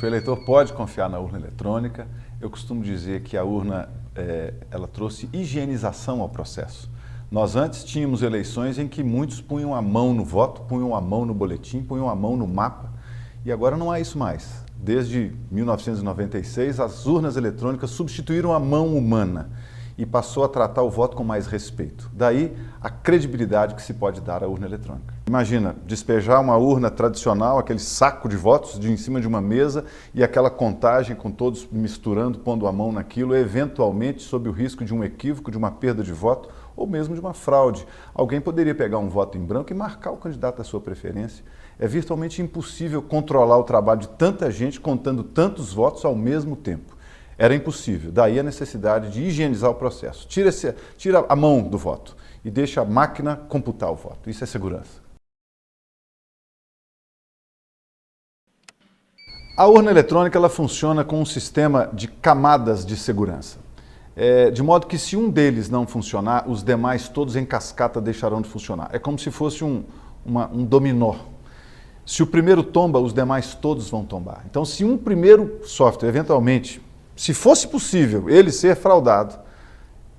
o eleitor pode confiar na urna eletrônica. Eu costumo dizer que a urna ela trouxe higienização ao processo. Nós antes tínhamos eleições em que muitos punham a mão no voto, punham a mão no boletim, punham a mão no mapa, e agora não há isso mais. Desde 1996, as urnas eletrônicas substituíram a mão humana e passou a tratar o voto com mais respeito. Daí a credibilidade que se pode dar à urna eletrônica. Imagina, despejar uma urna tradicional, aquele saco de votos em cima de uma mesa e aquela contagem com todos misturando, pondo a mão naquilo, eventualmente sob o risco de um equívoco, de uma perda de voto ou mesmo de uma fraude. Alguém poderia pegar um voto em branco e marcar o candidato da sua preferência. É virtualmente impossível controlar o trabalho de tanta gente contando tantos votos ao mesmo tempo. Era impossível, daí a necessidade de higienizar o processo. Tira a mão do voto e deixa a máquina computar o voto. Isso é segurança. A urna eletrônica ela funciona com um sistema de camadas de segurança. De modo que se um deles não funcionar, os demais todos em cascata deixarão de funcionar. É como se fosse um dominó. Se o primeiro tomba, os demais todos vão tombar. Então, se um primeiro software, eventualmente, se fosse possível ele ser fraudado,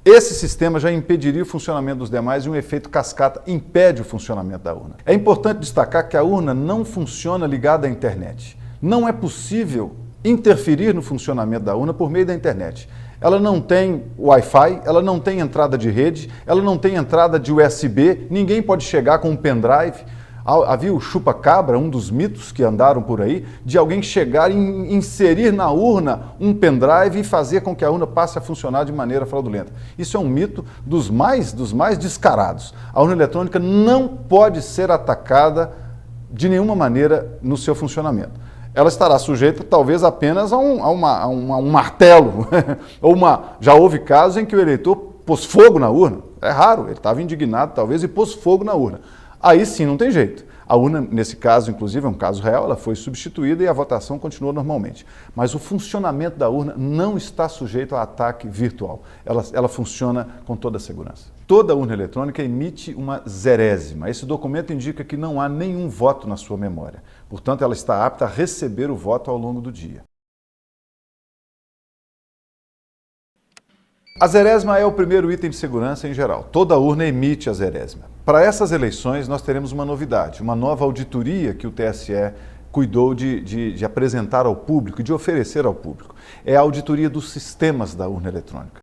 esse sistema já impediria o funcionamento dos demais e um efeito cascata impede o funcionamento da urna. É importante destacar que a urna não funciona ligada à internet. Não é possível interferir no funcionamento da urna por meio da internet. Ela não tem Wi-Fi, ela não tem entrada de rede, ela não tem entrada de USB, ninguém pode chegar com um pendrive. Havia o chupa-cabra, um dos mitos que andaram por aí, de alguém chegar e inserir na urna um pendrive e fazer com que a urna passe a funcionar de maneira fraudulenta. Isso é um mito dos mais descarados. A urna eletrônica não pode ser atacada de nenhuma maneira no seu funcionamento. Ela estará sujeita talvez apenas a um martelo. Já houve casos em que o eleitor pôs fogo na urna. É raro, ele estava indignado talvez e pôs fogo na urna. Aí sim não tem jeito. A urna, nesse caso, inclusive, é um caso real, ela foi substituída e a votação continuou normalmente. Mas o funcionamento da urna não está sujeito a ataque virtual. Ela funciona com toda a segurança. Toda urna eletrônica emite uma zerésima. Esse documento indica que não há nenhum voto na sua memória. Portanto, ela está apta a receber o voto ao longo do dia. A zerésima é o primeiro item de segurança em geral. Toda urna emite a zerésima. Para essas eleições, nós teremos uma novidade, uma nova auditoria que o TSE cuidou de apresentar ao público e de oferecer ao público. É a auditoria dos sistemas da urna eletrônica.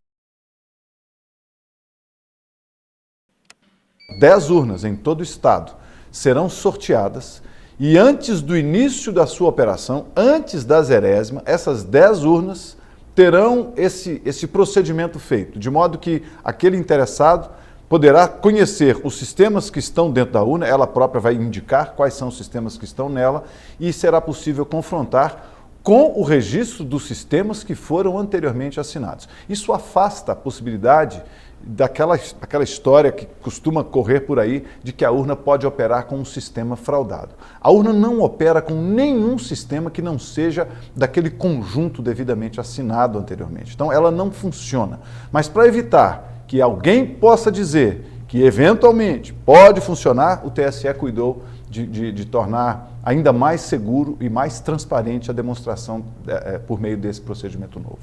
10 urnas em todo o estado serão sorteadas e antes do início da sua operação, antes da zerésima, essas 10 urnas terão esse procedimento feito, de modo que aquele interessado poderá conhecer os sistemas que estão dentro da urna, ela própria vai indicar quais são os sistemas que estão nela e será possível confrontar com o registro dos sistemas que foram anteriormente assinados. Isso afasta a possibilidade daquela história que costuma correr por aí de que a urna pode operar com um sistema fraudado. A urna não opera com nenhum sistema que não seja daquele conjunto devidamente assinado anteriormente. Então ela não funciona. Mas para evitar que alguém possa dizer que eventualmente pode funcionar, o TSE cuidou de tornar ainda mais seguro e mais transparente a demonstração por meio desse procedimento novo.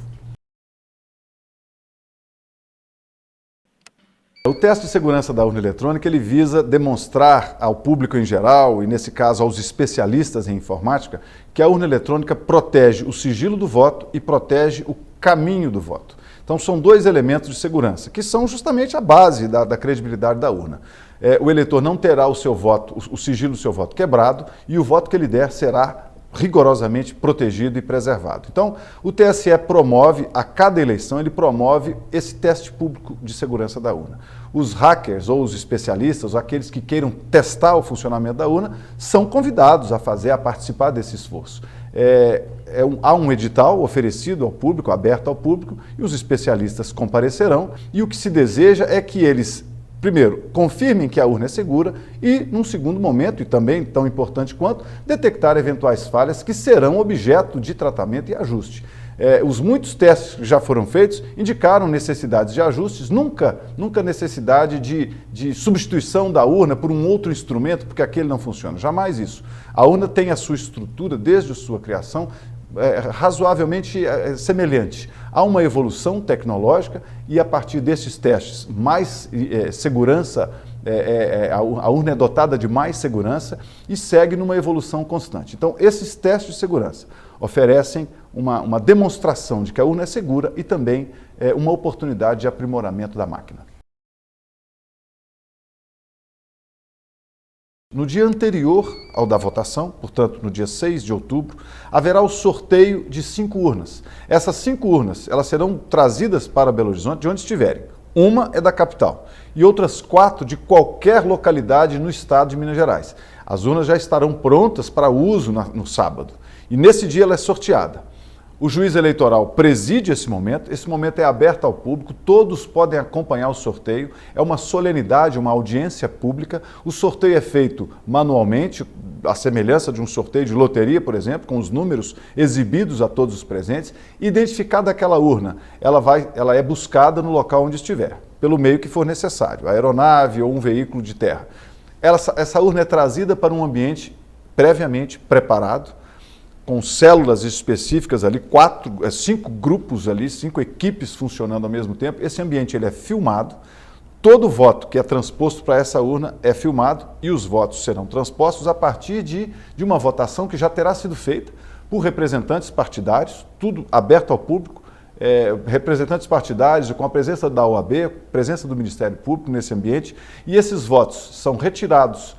O teste de segurança da urna eletrônica ele visa demonstrar ao público em geral, e nesse caso aos especialistas em informática, que a urna eletrônica protege o sigilo do voto e protege o caminho do voto. Então são 2 elementos de segurança, que são justamente a base da credibilidade da urna. O eleitor não terá o seu voto, o sigilo do seu voto quebrado e o voto que ele der será rigorosamente protegido e preservado. Então, o TSE promove, a cada eleição, ele promove esse teste público de segurança da urna. Os hackers ou os especialistas, ou aqueles que queiram testar o funcionamento da urna, são convidados a participar desse esforço. Há um edital oferecido ao público, aberto ao público, e os especialistas comparecerão, e o que se deseja é que eles primeiro, confirmem que a urna é segura e, num segundo momento, e também tão importante quanto, detectar eventuais falhas que serão objeto de tratamento e ajuste. Os muitos testes que já foram feitos indicaram necessidades de ajustes, nunca necessidade de substituição da urna por um outro instrumento, porque aquele não funciona, jamais isso. A urna tem a sua estrutura, desde a sua criação, razoavelmente semelhante. Há uma evolução tecnológica e a partir desses testes, mais segurança, a urna é dotada de mais segurança e segue numa evolução constante. Então, esses testes de segurança oferecem uma demonstração de que a urna é segura e também uma oportunidade de aprimoramento da máquina. No dia anterior ao da votação, portanto, no dia 6 de outubro, haverá o sorteio de 5 urnas. Essas 5 urnas, elas serão trazidas para Belo Horizonte de onde estiverem. Uma é da capital e outras 4 de qualquer localidade no estado de Minas Gerais. As urnas já estarão prontas para uso no sábado e nesse dia ela é sorteada. O juiz eleitoral preside esse momento é aberto ao público, todos podem acompanhar o sorteio, é uma solenidade, uma audiência pública, o sorteio é feito manualmente, à semelhança de um sorteio de loteria, por exemplo, com os números exibidos a todos os presentes, identificada aquela urna, ela é buscada no local onde estiver, pelo meio que for necessário, aeronave ou um veículo de terra. Essa urna é trazida para um ambiente previamente preparado, com células específicas ali, 5 grupos ali, 5 equipes funcionando ao mesmo tempo. Esse ambiente ele é filmado, todo voto que é transposto para essa urna é filmado e os votos serão transpostos a partir de uma votação que já terá sido feita por representantes partidários, tudo aberto ao público, representantes partidários com a presença da OAB, presença do Ministério Público nesse ambiente, e esses votos são retirados.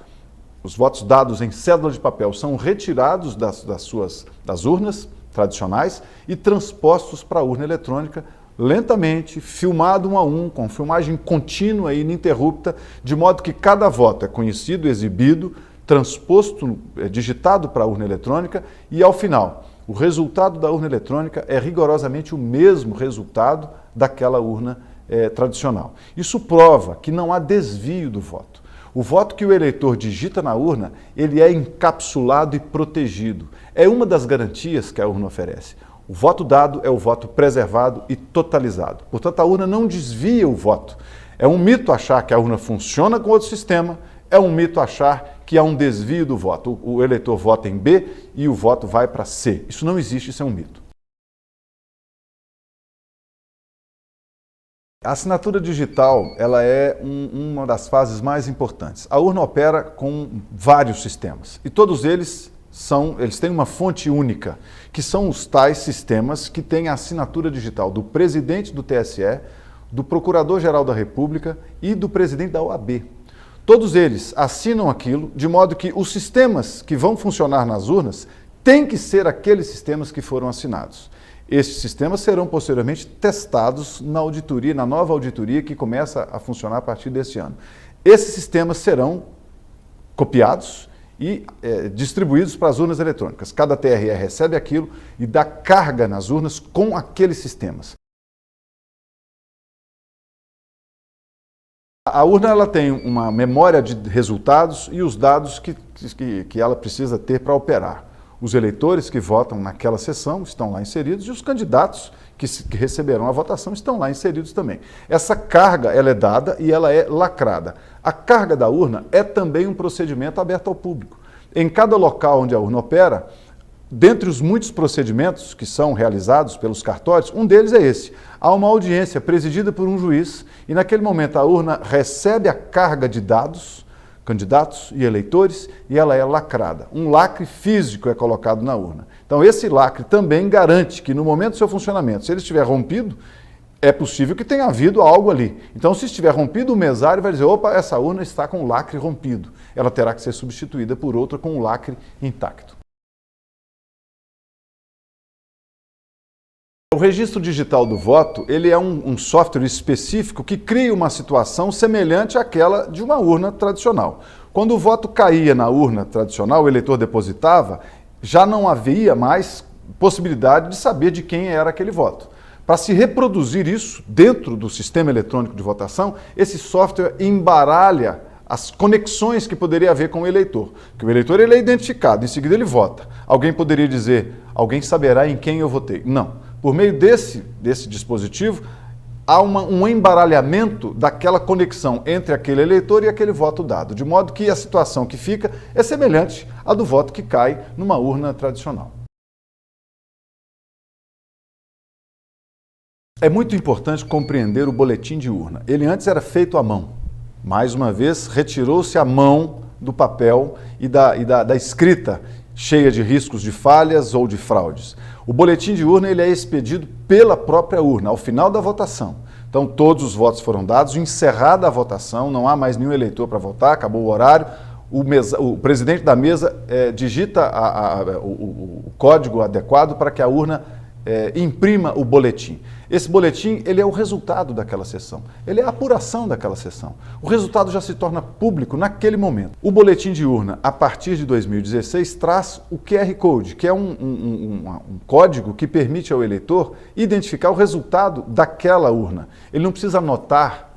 Os votos dados em cédula de papel são retirados das urnas tradicionais e transpostos para a urna eletrônica lentamente, filmado um a um, com filmagem contínua e ininterrupta, de modo que cada voto é conhecido, exibido, transposto, digitado para a urna eletrônica e, ao final, o resultado da urna eletrônica é rigorosamente o mesmo resultado daquela urna tradicional. Isso prova que não há desvio do voto. O voto que o eleitor digita na urna, ele é encapsulado e protegido. É uma das garantias que a urna oferece. O voto dado é o voto preservado e totalizado. Portanto, a urna não desvia o voto. É um mito achar que a urna funciona com outro sistema, é um mito achar que há um desvio do voto. O eleitor vota em B e o voto vai para C. Isso não existe, isso é um mito. A assinatura digital ela é uma das fases mais importantes. A urna opera com vários sistemas e todos eles têm uma fonte única, que são os tais sistemas que têm a assinatura digital do presidente do TSE, do Procurador-Geral da República e do presidente da OAB. Todos eles assinam aquilo, de modo que os sistemas que vão funcionar nas urnas têm que ser aqueles sistemas que foram assinados. Estes sistemas serão posteriormente testados na auditoria, na nova auditoria que começa a funcionar a partir deste ano. Esses sistemas serão copiados e distribuídos para as urnas eletrônicas. Cada TRE recebe aquilo e dá carga nas urnas com aqueles sistemas. A urna ela tem uma memória de resultados e os dados que ela precisa ter para operar. Os eleitores que votam naquela sessão estão lá inseridos e os candidatos que receberão a votação estão lá inseridos também. Essa carga ela é dada e ela é lacrada. A carga da urna é também um procedimento aberto ao público. Em cada local onde a urna opera, dentre os muitos procedimentos que são realizados pelos cartórios, um deles é esse. Há uma audiência presidida por um juiz e naquele momento a urna recebe a carga de dados, candidatos e eleitores, e ela é lacrada. Um lacre físico é colocado na urna. Então esse lacre também garante que no momento do seu funcionamento, se ele estiver rompido, é possível que tenha havido algo ali. Então se estiver rompido, o mesário vai dizer, opa, essa urna está com o lacre rompido. Ela terá que ser substituída por outra com o lacre intacto. O registro digital do voto, ele é um software específico que cria uma situação semelhante àquela de uma urna tradicional. Quando o voto caía na urna tradicional, o eleitor depositava, já não havia mais possibilidade de saber de quem era aquele voto. Para se reproduzir isso dentro do sistema eletrônico de votação, esse software embaralha as conexões que poderia haver com o eleitor. Porque o eleitor ele é identificado, em seguida ele vota. Alguém poderia dizer, alguém saberá em quem eu votei. Não. Por meio desse dispositivo, há um embaralhamento daquela conexão entre aquele eleitor e aquele voto dado, de modo que a situação que fica é semelhante à do voto que cai numa urna tradicional. É muito importante compreender o boletim de urna. Ele antes era feito à mão. Mais uma vez, retirou-se a mão do papel e da escrita cheia de riscos de falhas ou de fraudes. O boletim de urna ele é expedido pela própria urna, ao final da votação. Então, todos os votos foram dados, encerrada a votação, não há mais nenhum eleitor para votar, acabou o horário. O presidente da mesa digita o código adequado para que a urna imprima o boletim. Esse boletim ele é o resultado daquela sessão, ele é a apuração daquela sessão. O resultado já se torna público naquele momento. O boletim de urna, a partir de 2016, traz o QR Code, que é um código que permite ao eleitor identificar o resultado daquela urna. Ele não precisa anotar,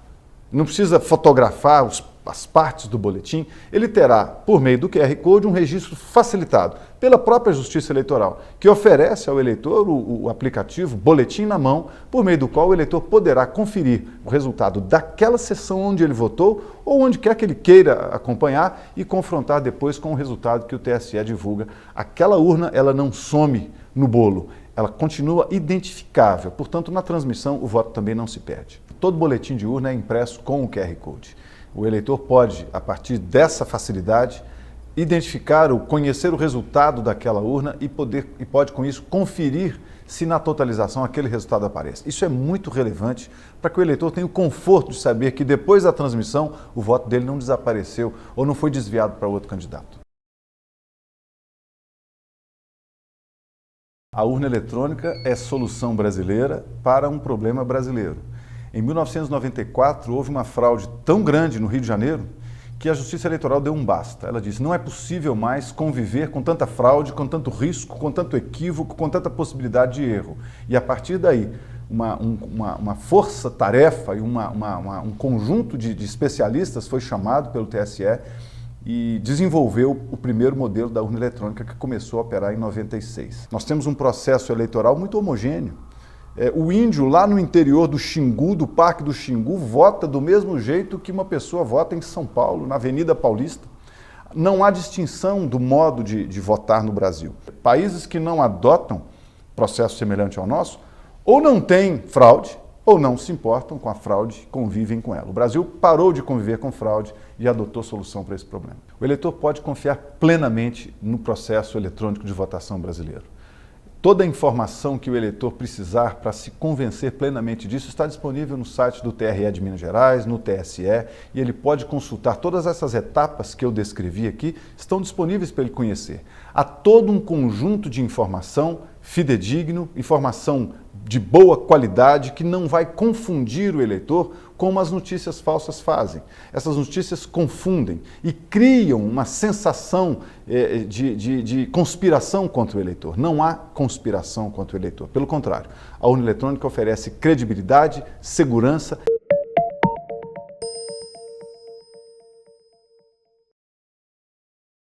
não precisa fotografar as partes do boletim, ele terá, por meio do QR Code, um registro facilitado pela própria Justiça Eleitoral, que oferece ao eleitor o aplicativo Boletim na Mão, por meio do qual o eleitor poderá conferir o resultado daquela sessão onde ele votou ou onde quer que ele queira acompanhar e confrontar depois com o resultado que o TSE divulga. Aquela urna, ela não some no bolo, ela continua identificável, portanto, na transmissão o voto também não se perde. Todo boletim de urna é impresso com o QR Code. O eleitor pode, a partir dessa facilidade, conhecer o resultado daquela urna e pode, com isso, conferir se na totalização aquele resultado aparece. Isso é muito relevante para que o eleitor tenha o conforto de saber que depois da transmissão o voto dele não desapareceu ou não foi desviado para outro candidato. A urna eletrônica é solução brasileira para um problema brasileiro. Em 1994, houve uma fraude tão grande no Rio de Janeiro que a Justiça Eleitoral deu um basta. Ela disse, não é possível mais conviver com tanta fraude, com tanto risco, com tanto equívoco, com tanta possibilidade de erro. E a partir daí, uma força-tarefa e um conjunto de especialistas foi chamado pelo TSE e desenvolveu o primeiro modelo da urna eletrônica que começou a operar em 96. Nós temos um processo eleitoral muito homogêneo. O índio lá no interior do Xingu, do Parque do Xingu, vota do mesmo jeito que uma pessoa vota em São Paulo, na Avenida Paulista. Não há distinção do modo de votar no Brasil. Países que não adotam processo semelhante ao nosso, ou não têm fraude, ou não se importam com a fraude, convivem com ela. O Brasil parou de conviver com fraude e adotou solução para esse problema. O eleitor pode confiar plenamente no processo eletrônico de votação brasileiro. Toda a informação que o eleitor precisar para se convencer plenamente disso está disponível no site do TRE de Minas Gerais, no TSE, e ele pode consultar todas essas etapas que eu descrevi aqui, estão disponíveis para ele conhecer. Há todo um conjunto de informação fidedigno, informação de boa qualidade que não vai confundir o eleitor como as notícias falsas fazem. Essas notícias confundem e criam uma sensação de conspiração contra o eleitor. Não há conspiração contra o eleitor. Pelo contrário, a urna eletrônica oferece credibilidade, segurança